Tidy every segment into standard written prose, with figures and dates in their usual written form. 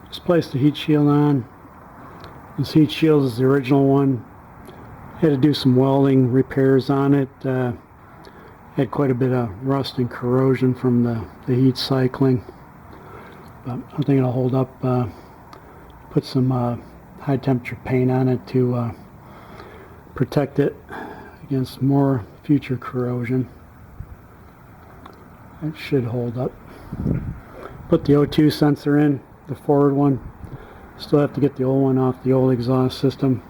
Just placed the heat shield on. This heat shield is the original one. Had to do some welding repairs on it. Had quite a bit of rust and corrosion from the heat cycling. But I think it'll hold up. Put some high temperature paint on it to protect it against more future corrosion. It should hold up. Put the O2 sensor in, the forward one. Still have to get the old one off the old exhaust system.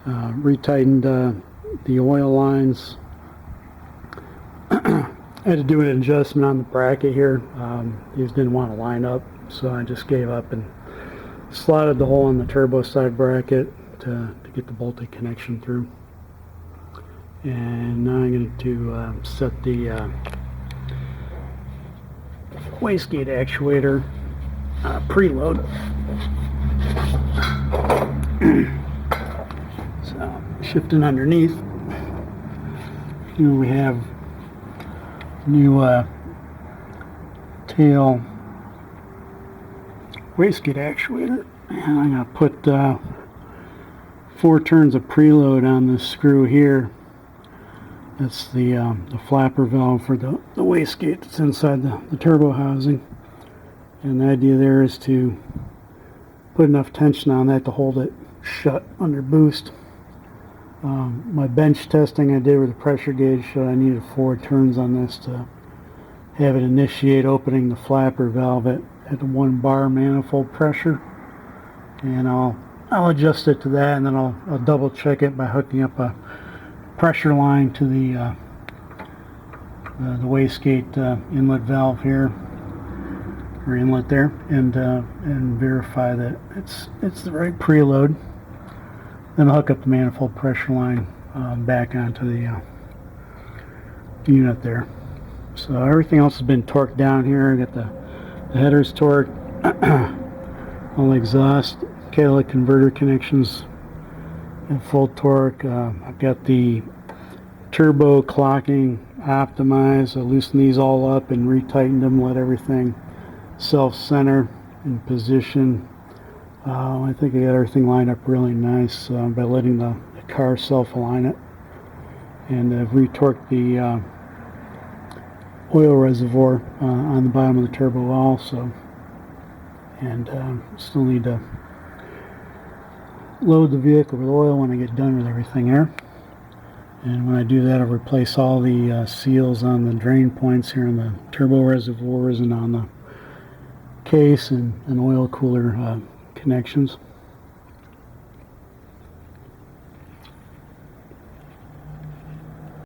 Retightened the oil lines. I had to do an adjustment on the bracket here. These didn't want to line up, so I just gave up and slotted the hole in the turbo side bracket to get the bolted connection through. And now I'm going to set the wastegate actuator preload. So shifting underneath, here we have new TiAL wastegate actuator, and I'm going to put 4 turns of preload on this screw here. That's the flapper valve for the wastegate that's inside the turbo housing. And the idea there is to put enough tension on that to hold it shut under boost. My bench testing I did with the pressure gauge showed I needed 4 turns on this to have it initiate opening the flapper valve at 1 bar manifold pressure. And I'll adjust it to that, and then I'll double check it by hooking up a pressure line to the wastegate inlet valve here, or inlet there, and verify that it's the right preload. Then I'll hook up the manifold pressure line back onto the unit there. So everything else has been torqued down here. I got the headers torqued, all the exhaust catalytic converter connections at full torque. I've got the turbo clocking optimized. I loosened these all up and retightened them, let everything self-center in position. I think I got everything lined up really nice by letting the car self-align it. And I've retorqued the oil reservoir on the bottom of the turbo also. And still need to load the vehicle with oil when I get done with everything there. And when I do that, I'll replace all the seals on the drain points here in the turbo reservoirs and on the case and oil cooler connections.